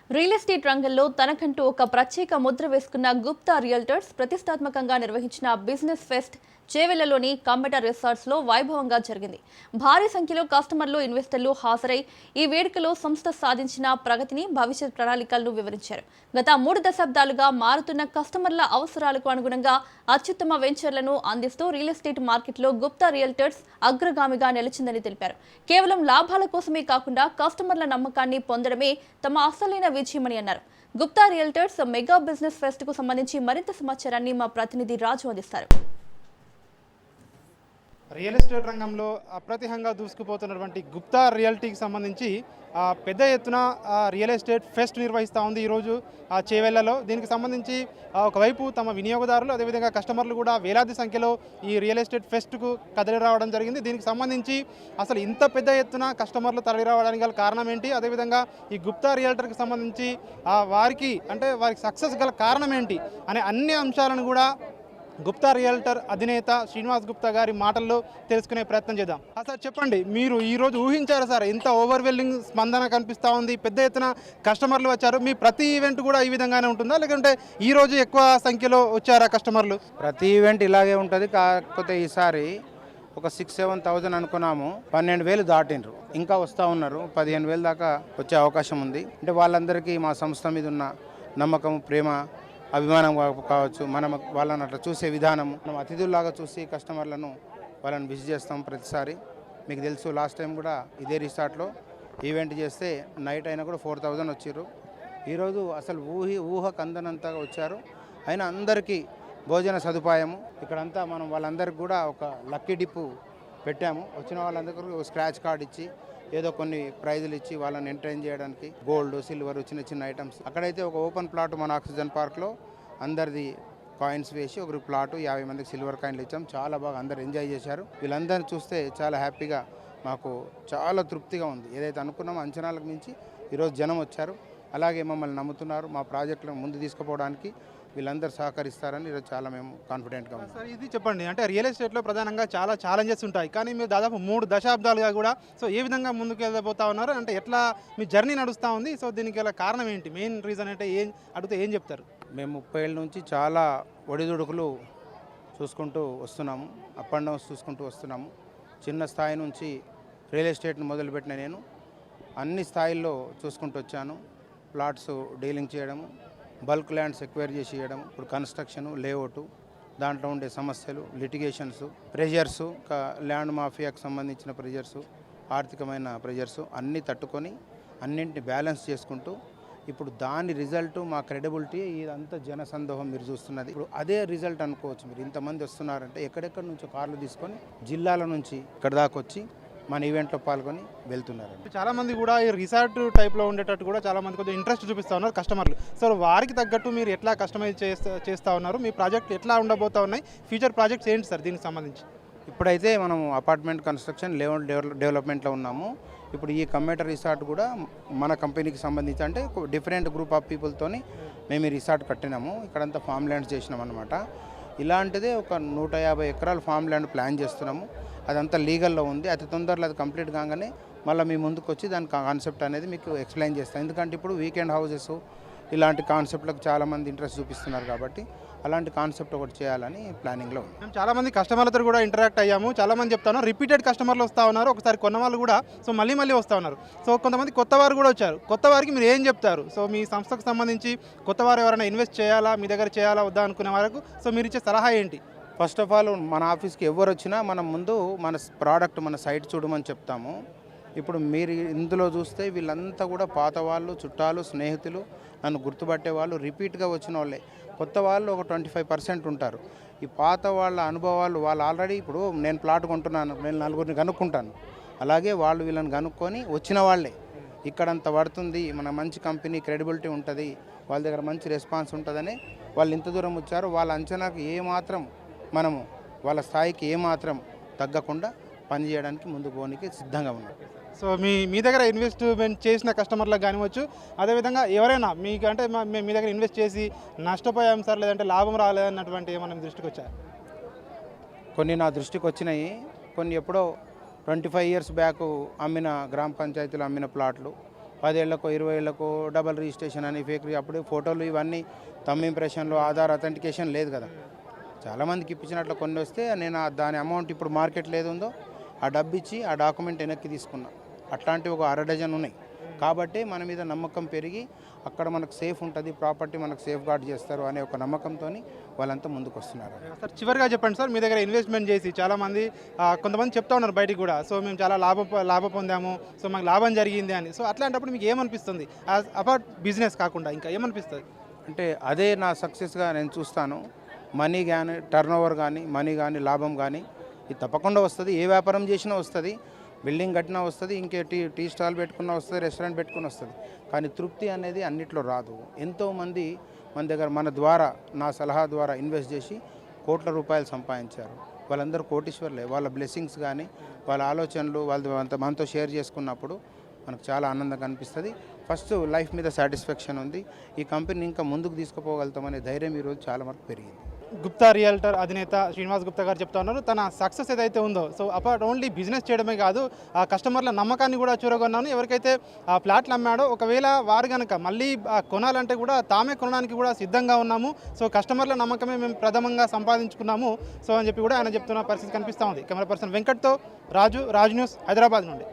Real estate రంగంలో తనకంటూ ఒక ప్రత్యేక ముద్ర వేసుకున్న గుప్తా రియల్టర్స్ ప్రతిష్టాత్మకంగా నిర్వహించిన బిజినెస్ ఫెస్ట్ చేవెళ్లలోని కమ్మట రిసార్ట్స్ లో వైభవంగా జరిగింది. భారీ సంఖ్యలో కస్టమర్లు, ఇన్వెస్టర్లు హాజరై ఈ వేడుకలో సంస్థ సాధించిన ప్రగతిని, భవిష్యత్ ప్రణాళికలను వివరించారు. గత 3 దశాబ్దాలుగా మారుతున్న కస్టమర్ల అవసరాలకు అనుగుణంగా అత్యుత్తమ వెంచర్లను అందిస్తూ రియల్ ఎస్టేట్ మార్కెట్లో గుప్తా రియల్టర్స్ అగ్రగామిగా నిలిచిందని తెలిపారు. కేవలం లాభాల కోసమే కాకుండా కస్టమర్ల నమ్మకాన్ని పొందడమే తమ అసలైన విజయమని అన్నారు. Gupta realtors mega business pest కు సంబంధించి మరింత సమాచారాన్ని మా ప్రతినిధి రాజు అందిస్తారు. రియల్ ఎస్టేట్ రంగంలో అప్రతిహంగా దూసుకుపోతున్నటువంటి గుప్తా రియల్టీకి సంబంధించి పెద్ద ఎత్తున రియల్ ఎస్టేట్ ఫెస్ట్ నిర్వహిస్తూ ఉంది ఈరోజు చేవెళ్లలో. దీనికి సంబంధించి ఒకవైపు తమ వినియోగదారులు, అదేవిధంగా కస్టమర్లు కూడా వేలాది సంఖ్యలో ఈ రియల్ ఎస్టేట్ ఫెస్ట్కు కదిలి రావడం జరిగింది. దీనికి సంబంధించి అసలు ఇంత పెద్ద ఎత్తున కస్టమర్లు తరలి రావడానికి గల కారణం ఏంటి, అదేవిధంగా ఈ గుప్తా రియల్టర్కి సంబంధించి వారికి సక్సెస్ గల కారణం ఏంటి అనే అన్ని అంశాలను కూడా గుప్తా రియల్టర్ అధినేత శ్రీనివాస్ గుప్తా గారి మాటల్లో తెలుసుకునే ప్రయత్నం చేద్దాం. సార్ చెప్పండి, మీరు ఈరోజు ఊహించారు సార్ ఇంత ఓవర్వెల్లింగ్ స్పందన కనిపిస్తూ ఉంది, పెద్ద ఎత్తున కస్టమర్లు వచ్చారు, మీ ప్రతి ఈవెంట్ కూడా ఈ విధంగానే ఉంటుందా, లేకుంటే ఈరోజు ఎక్కువ సంఖ్యలో వచ్చారా కస్టమర్లు? ప్రతి ఈవెంట్ ఇలాగే ఉంటుంది, కాకపోతే ఈసారి ఒక 6-7,000 అనుకున్నాము, 12,000 దాటిండ్రు, ఇంకా వస్తూ ఉన్నారు. 15,000 దాకా వచ్చే అవకాశం ఉంది. అంటే వాళ్ళందరికీ మా సంస్థ మీద ఉన్న నమ్మకం, ప్రేమ, అభిమానం కావచ్చు, మనం వాళ్ళని అట్లా చూసే విధానం, మనం అతిథుల్లాగా చూసి కస్టమర్లను వాళ్ళని విజిట్ చేస్తాం ప్రతిసారి. మీకు తెలుసు, లాస్ట్ టైం కూడా ఇదే రిసార్ట్లో ఈవెంట్ చేస్తే నైట్ అయినా కూడా 4,000 వచ్చారు. ఈరోజు అసలు ఊహకు అందనంతగా వచ్చారు. అయినా అందరికీ భోజన సదుపాయము ఇక్కడంతా. మనం వాళ్ళందరికీ కూడా ఒక లక్కీ డిప్పు పెట్టాము. వచ్చిన వాళ్ళందరికీ ఒక స్క్రాచ్ కార్డ్ ఇచ్చి ఏదో కొన్ని ప్రైజులు ఇచ్చి వాళ్ళని ఎంటర్టైన్ చేయడానికి గోల్డ్, సిల్వర్, చిన్న చిన్న ఐటమ్స్. అక్కడైతే ఒక ఓపెన్ ప్లాట్ మన ఆక్సిజన్ పార్క్లో అందరిది కాయిన్స్ వేసి ఒక ప్లాటు 50 మందికి సిల్వర్ కాయిన్లు ఇచ్చాం. చాలా బాగా అందరు ఎంజాయ్ చేశారు. వీళ్ళందరినీ చూస్తే చాలా హ్యాపీగా, మాకు చాలా తృప్తిగా ఉంది. ఏదైతే అనుకున్నామో అంచనాలకు మించి ఈరోజు జనం వచ్చారు. అలాగే మమ్మల్ని నమ్ముతున్నారు. మా ప్రాజెక్టులను ముందు తీసుకుపోవడానికి వీళ్ళందరూ సహకరిస్తారని ఈరోజు చాలా మేము కాన్ఫిడెంట్గా ఉన్నాం. సార్, ఇది చెప్పండి, అంటే రియల్ ఎస్టేట్లో ప్రధానంగా చాలా ఛాలెంజెస్ ఉంటాయి, కానీ మీరు దాదాపు 3 దశాబ్దాలుగా కూడా ఏ విధంగా ముందుకు వెళ్ళబోతా ఉన్నారు, అంటే ఎట్లా మీ జర్నీ నడుస్తూ ఉంది? సో దీనికి గల కారణం ఏంటి, మెయిన్ రీజన్ అంటే అడిగితే ఏం చెప్తారు? మేము 30 ఏళ్ళ నుంచి చాలా ఒడిదుడుకులు చూసుకుంటూ వస్తున్నాము, అప్ అండ్ డౌన్స్ చూసుకుంటూ వస్తున్నాము. చిన్న స్థాయి నుంచి రియల్ ఎస్టేట్ను మొదలుపెట్టిన నేను అన్ని స్థాయిల్లో చూసుకుంటూ వచ్చాను. ప్లాట్స్ డీలింగ్ చేయడము, బల్క్ ల్యాండ్స్ ఎక్వైర్ చేసి చేయడం, ఇప్పుడు కన్స్ట్రక్షను, లేఅవుట్, దాంట్లో ఉండే సమస్యలు, లిటిగేషన్స్, ప్రెజర్సు, ల్యాండ్ మాఫియాకు సంబంధించిన ప్రెజర్సు, ఆర్థికమైన ప్రెజర్సు అన్నీ తట్టుకొని అన్నింటిని బ్యాలెన్స్ చేసుకుంటూ ఇప్పుడు దాని రిజల్ట్ మా క్రెడిబిలిటీ, ఇదంతా జనసందోహం మీరు చూస్తున్నది. ఇప్పుడు అదే రిజల్ట్ అనుకోవచ్చు. మీరు ఇంతమంది వస్తున్నారంటే ఎక్కడెక్కడి నుంచో కార్లు తీసుకొని జిల్లాల నుంచి ఇక్కడ దాకా వచ్చి మన ఈవెంట్లో పాల్గొని వెళ్తున్నారు. చాలా మంది కూడా ఈ రిసార్ట్ టైప్లో ఉండేటట్టు కూడా చాలా మంది కొంచెం ఇంట్రెస్ట్ చూపిస్తూ ఉన్నారు కస్టమర్లు. సో వారికి తగ్గట్టు మీరు ఎట్లా కస్టమైజ్ చేస్తూ ఉన్నారు, మీ ప్రాజెక్ట్ ఎట్లా ఉండబోతా ఉన్నాయి, ఫ్యూచర్ ప్రాజెక్ట్స్ ఏంటి సార్ దీనికి సంబంధించి? ఇప్పుడైతే మనం అపార్ట్మెంట్ కన్స్ట్రక్షన్, లేఅవుట్ డెవలప్మెంట్లో ఉన్నాము. ఇప్పుడు ఈ కమ్మేటర్ రిసార్ట్ కూడా మన కంపెనీకి సంబంధించి, అంటే డిఫరెంట్ గ్రూప్ ఆఫ్ పీపుల్తోని మేము ఈ రిసార్ట్ కట్టినాము. ఇక్కడంతా ఫామ్ ల్యాండ్స్ చేసినాం అనమాట. ఇలాంటిదే ఒక 150 ఎకరాల ఫామ్ ల్యాండ్ ప్లాన్ చేస్తున్నాము. అదంతా లీగల్లో ఉంది. అతి తొందరలో అది కంప్లీట్ కాగానే మళ్ళీ మీ ముందుకు వచ్చి దాని కాన్సెప్ట్ అనేది మీకు ఎక్స్ప్లెయిన్ చేస్తాను. ఎందుకంటే ఇప్పుడు వీకెండ్ హౌసెస్ ఇలాంటి కాన్సెప్ట్లకు చాలామంది ఇంట్రెస్ట్ చూపిస్తున్నారు, కాబట్టి అలాంటి కాన్సెప్ట్ ఒకటి చేయాలని ప్లానింగ్లో ఉంది. మేము చాలామంది కస్టమర్లతో కూడా ఇంటరాక్ట్ అయ్యాము. చాలామంది చెప్తాను రిపీటెడ్ కస్టమర్లు వస్తూ ఉన్నారు, ఒకసారి కొన్న వాళ్ళు కూడా సో మళ్ళీ వస్తూ ఉన్నారు. సో కొంతమంది కొత్త వారు కూడా వచ్చారు. కొత్త వారికి మీరు ఏం చెప్తారు? సో మీ సంస్థకు సంబంధించి కొత్త వారు ఎవరైనా ఇన్వెస్ట్ చేయాలా, మీ దగ్గర చేయాలా వద్దా అనుకునే వరకు సో మీరు ఇచ్చే సలహా ఏంటి? ఫస్ట్ ఆఫ్ ఆల్ మన ఆఫీస్కి ఎవరు వచ్చినా మనం ముందు మన ప్రోడక్ట్, మన సైట్ చూడమని చెప్తాము. ఇప్పుడు మీరు ఇందులో చూస్తే వీళ్ళంతా కూడా పాత వాళ్ళు, చుట్టాలు, స్నేహితులు, నన్ను గుర్తుపట్టే వాళ్ళు, రిపీట్గా వచ్చిన వాళ్ళే. కొత్త వాళ్ళు ఒక 25% ఉంటారు. ఈ పాత వాళ్ళ అనుభవాలు, వాళ్ళు ఆల్రెడీ, ఇప్పుడు నేను ప్లాట్ కొంటున్నాను, నేను నలుగురిని కనుక్కుంటాను, అలాగే వాళ్ళు వీళ్ళని కనుక్కొని వచ్చిన వాళ్ళే. ఇక్కడంత పడుతుంది, మన మంచి కంపెనీ, క్రెడిబిలిటీ ఉంటుంది, వాళ్ళ దగ్గర మంచి రెస్పాన్స్ ఉంటుందని వాళ్ళు ఇంత దూరం వచ్చారు. వాళ్ళ అంచనాకు ఏమాత్రం మనము, వాళ్ళ స్థాయికి ఏమాత్రం తగ్గకుండా పనిచేయడానికి ముందుకు పోనీకి సిద్ధంగా ఉన్నాం. సో మీ దగ్గర ఇన్వెస్ట్మెంట్ చేసిన కస్టమర్లకు కానివచ్చు, అదేవిధంగా ఎవరైనా మీకు అంటే మీ దగ్గర ఇన్వెస్ట్ చేసి నష్టపోయాం సార్, లేదంటే లాభం రాలేదన్నటువంటి ఏమన్నా మీ దృష్టికి వచ్చాయి? కొన్ని నా దృష్టికి వచ్చినాయి, కొన్ని ఎప్పుడో 25 years బ్యాక్ అమ్మిన, గ్రామ పంచాయతీలో అమ్మిన ప్లాట్లు, 10 ఏళ్లకో 20 ఏళ్లకో డబల్ రిజిస్ట్రేషన్ అని ఫేక్ అప్పుడు ఫోటోలు ఇవన్నీ తమ్ ఇంప్రెషన్లో ఆధార్ అథెంటికేషన్ లేదు కదా. చాలామందికి ఇప్పించినట్లు కొన్ని వస్తే నేను దాని అమౌంట్ ఇప్పుడు మార్కెట్లో ఏది ఉందో ఆ డబ్బు ఇచ్చి ఆ డాక్యుమెంట్ వెనక్కి తీసుకున్నా. అట్లాంటివి ఒక 1/2 డజన్ ఉన్నాయి. కాబట్టి మన మీద నమ్మకం పెరిగి అక్కడ మనకు సేఫ్ ఉంటుంది, ప్రాపర్టీ మనకు సేఫ్ గార్డ్ చేస్తారు అనే ఒక నమ్మకంతో వాళ్ళంతా ముందుకు వస్తున్నారు. సార్ చివరిగా చెప్పండి సార్, మీ దగ్గర ఇన్వెస్ట్మెంట్ చేసి చాలామంది కొంతమంది చెప్తా ఉన్నారు బయటికి కూడా, సో మేము చాలా లాభ పొందాము, సో మాకు లాభం జరిగింది అని. సో అట్లాంటప్పుడు మీకు ఏమనిపిస్తుంది అపార్ట్ బిజినెస్ కాకుండా ఇంకా ఏమనిపిస్తుంది? అంటే అదే నా సక్సెస్గా నేను చూస్తాను. మనీ కానీ టర్న్ ఓవర్ కానీ మనీ కానీ లాభం కానీ ఇది తప్పకుండా వస్తుంది. ఏ వ్యాపారం చేసినా వస్తుంది. బిల్డింగ్ కట్టినా వస్తుంది, ఇంకే టీ స్టాల్ పెట్టుకున్నా వస్తుంది, రెస్టారెంట్ పెట్టుకుని వస్తుంది. కానీ తృప్తి అనేది అన్నిట్లో రాదు. ఎంతోమంది మన దగ్గర మన ద్వారా నా సలహా ద్వారా ఇన్వెస్ట్ చేసి కోట్ల రూపాయలు సంపాదించారు. వాళ్ళందరూ కోటీశ్వర్లే. వాళ్ళ బ్లెస్సింగ్స్ కానీ వాళ్ళ ఆలోచనలు మనతో షేర్ చేసుకున్నప్పుడు మనకు చాలా ఆనందంగా అనిపిస్తుంది. ఫస్ట్ లైఫ్ మీద సాటిస్ఫాక్షన్ ఉంది. ఈ కంపెనీని ఇంకా ముందుకు తీసుకుపోగలుగుతామనే ధైర్యం ఈరోజు చాలా వరకు పెరిగింది. గుప్తా రియల్టర్ అధినేత శ్రీనివాస్ గుప్తా గారు చెప్తా ఉన్నారు, తన సక్సెస్ ఏదైతే ఉందో, సో అపార్ట్ ఓన్లీ బిజినెస్ చేయడమే కాదు, ఆ కస్టమర్ల నమ్మకాన్ని కూడా చూరగొన్నాను. ఎవరికైతే ఆ ఫ్లాట్లు అమ్మాడో ఒకవేళ వారు కనుక మళ్ళీ కొనాలంటే కూడా తామే కొనడానికి కూడా సిద్ధంగా ఉన్నాము. సో కస్టమర్ల నమ్మకమే మేము ప్రథమంగా సంపాదించుకున్నాము సో అని చెప్పి కూడా ఆయన చెప్తున్న పరిస్థితి కనిపిస్తూ ఉంది. కెమెరా పర్సన్ వెంకట్తో రాజు న్యూస్, హైదరాబాద్ నుండి.